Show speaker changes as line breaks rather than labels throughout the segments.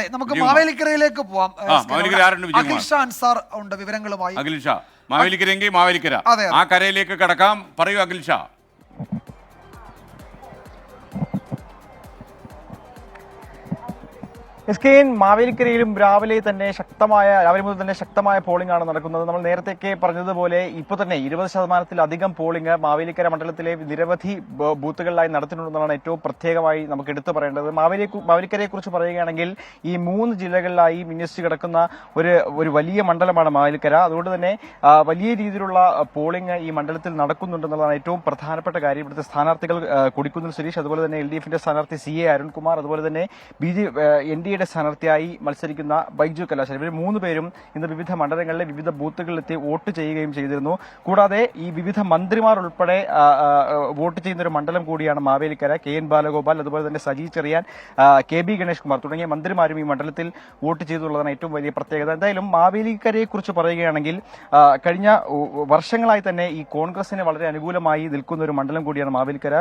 അതെ, നമുക്ക് മാവേലിക്കരയിലേക്ക് പോവാം.
അഖിൽ
ഷാ അൻസാർ ഉണ്ട് വിവരങ്ങളുമായി.
അഖിൽ ഷാ, മാവേലിക്കരെങ്കിൽ മാവേലിക്കര, ആ കരയിലേക്ക് കടക്കാം. പറയൂ അഖിൽ ഷാ.
മാവേലിക്കരയിലും രാവിലെ മുതൽ തന്നെ ശക്തമായ പോളിംഗ് ആണ് നടക്കുന്നത്. നമ്മൾ നേരത്തെ പറഞ്ഞതുപോലെ ഇപ്പോൾ തന്നെ 20%-ലധികം പോളിംഗ് മാവേലിക്കര മണ്ഡലത്തിലെ നിരവധി ബൂത്തുകളിലായി നടത്തുന്നുണ്ടെന്നാണ് ഏറ്റവും പ്രത്യേകമായി നമുക്ക് എടുത്തു പറയേണ്ടത്. മാവേലിക്കരയെ കുറിച്ച് പറയുകയാണെങ്കിൽ ഈ 3 ജില്ലകളിലായി വിന്യസിച്ച് കിടക്കുന്ന ഒരു വലിയ മണ്ഡലമാണ് മാവേലിക്കര. അതുകൊണ്ട് തന്നെ വലിയ രീതിയിലുള്ള പോളിംഗ് ഈ മണ്ഡലത്തിൽ നടക്കുന്നുണ്ടെന്നുള്ളതാണ് ഏറ്റവും പ്രധാനപ്പെട്ട കാര്യം. ഇവിടുത്തെ സ്ഥാനാർത്ഥികൾ കൊടിക്കുന്നിൽ സുരേഷ്, അതുപോലെ തന്നെ LDFന്റെ സ്ഥാനാർത്ഥി CA അരുൺകുമാർ, അതുപോലെ തന്നെ NDA സ്ഥാനാർത്ഥിയായി മത്സരിക്കുന്ന ബൈജു കലാശാല, ഇവർ 3 പേരും ഇന്ന് വിവിധ മണ്ഡലങ്ങളിലെ വിവിധ ബൂത്തുകളിലെത്തി വോട്ട് ചെയ്യുകയും ചെയ്തിരുന്നു. കൂടാതെ ഈ വിവിധ മന്ത്രിമാർ ഉൾപ്പെടെ വോട്ട് ചെയ്യുന്ന ഒരു മണ്ഡലം കൂടിയാണ് മാവേലിക്കര. KN ബാലഗോപാൽ, അതുപോലെ തന്നെ സജി ചെറിയാൻ, KB ഗണേഷ് കുമാർ തുടങ്ങിയ മന്ത്രിമാരും ഈ മണ്ഡലത്തിൽ വോട്ട് ചെയ്തുള്ളതാണ് ഏറ്റവും വലിയ പ്രത്യേകത. എന്തായാലും മാവേലിക്കരയെ കുറിച്ച് പറയുകയാണെങ്കിൽ കഴിഞ്ഞ വർഷങ്ങളായി തന്നെ ഈ കോൺഗ്രസിന് വളരെ അനുകൂലമായി നിൽക്കുന്ന ഒരു മണ്ഡലം കൂടിയാണ് മാവേലിക്കര.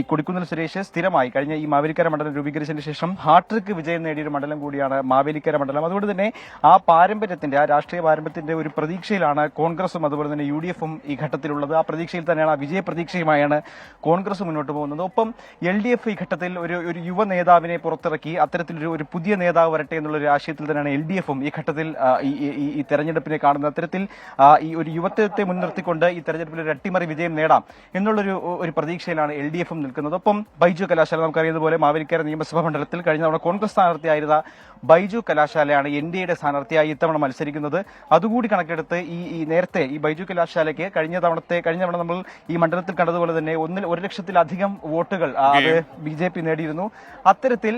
ഈ കൊടിക്കുന്നിൽ സുരേഷ് സ്ഥിരമായി കഴിഞ്ഞ ഈ മാവേലിക്കര മണ്ഡലം രൂപീകരിച്ചതിന് ശേഷം ഹാട്രിക് വിജയം നേടിയ ഒരു മണ്ഡലം കൂടിയാണ് മാവേലിക്കര മണ്ഡലം. അതുകൊണ്ട് തന്നെ ആ രാഷ്ട്രീയ പാരമ്പര്യത്തിന്റെ ഒരു പ്രതീക്ഷയിലാണ് കോൺഗ്രസും അതുപോലെ തന്നെ UDFും ഈ ഘട്ടത്തിലുള്ളത്. ആ പ്രതീക്ഷയിൽ തന്നെയാണ്, ആ വിജയ പ്രതീക്ഷയുമായാണ് കോൺഗ്രസ് മുന്നോട്ട് പോകുന്നത്. ഒപ്പം LDF ഈ ഘട്ടത്തിൽ ഒരു യുവ നേതാവിനെ പുറത്തിറക്കി അത്തരത്തിലൊരു പുതിയ നേതാവ് വരട്ടെ എന്നുള്ള ഒരു ആശയത്തിൽ തന്നെയാണ് LDFും ഈ ഘട്ടത്തിൽ ഈ തെരഞ്ഞെടുപ്പിനെ കാണുന്നത്. അത്തരത്തിൽ ഈ ഒരു യുവത്വത്തെ മുൻനിർത്തിക്കൊണ്ട് ഈ തെരഞ്ഞെടുപ്പിൽ ഒരു അട്ടിമറി വിജയം നേടാം എന്നുള്ളൊരു പ്രതീക്ഷയിലാണ് LDFും നിൽക്കുന്നത്. ഒപ്പം ബൈജു കലാശാല, നമുക്കറിയുന്നതുപോലെ മാവേലിക്കര നിയമസഭാ മണ്ഡലത്തിൽ കഴിഞ്ഞ തവണ കോൺഗ്രസ് സ്ഥാനാർത്ഥിയായിരുന്ന ബൈജു കലാശാലയാണ് NDAയുടെ സ്ഥാനാർത്ഥിയായി ഇത്തവണ മത്സരിക്കുന്നത്. അതുകൂടി കണക്കെടുത്ത് ഈ നേരത്തെ ഈ ബൈജു കലാശാലയ്ക്ക് കഴിഞ്ഞ തവണ നമ്മൾ ഈ മണ്ഡലത്തിൽ കണ്ടതുപോലെ തന്നെ 1,00,000-ലധികം വോട്ടുകൾ അത് BJP നേടിയിരുന്നു. അത്തരത്തിൽ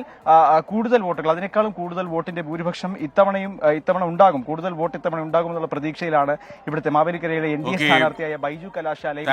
കൂടുതൽ വോട്ടുകൾ, അതിനേക്കാളും കൂടുതൽ വോട്ടിന്റെ ഭൂരിപക്ഷം ഇത്തവണ ഉണ്ടാകും, കൂടുതൽ വോട്ട് ഇത്തവണ ഉണ്ടാകും എന്നുള്ള പ്രതീക്ഷയിലാണ് ഇവിടുത്തെ മാവേലിക്കരയിലെ NDA സ്ഥാനാർത്ഥിയായ ബൈജു കലാശാല.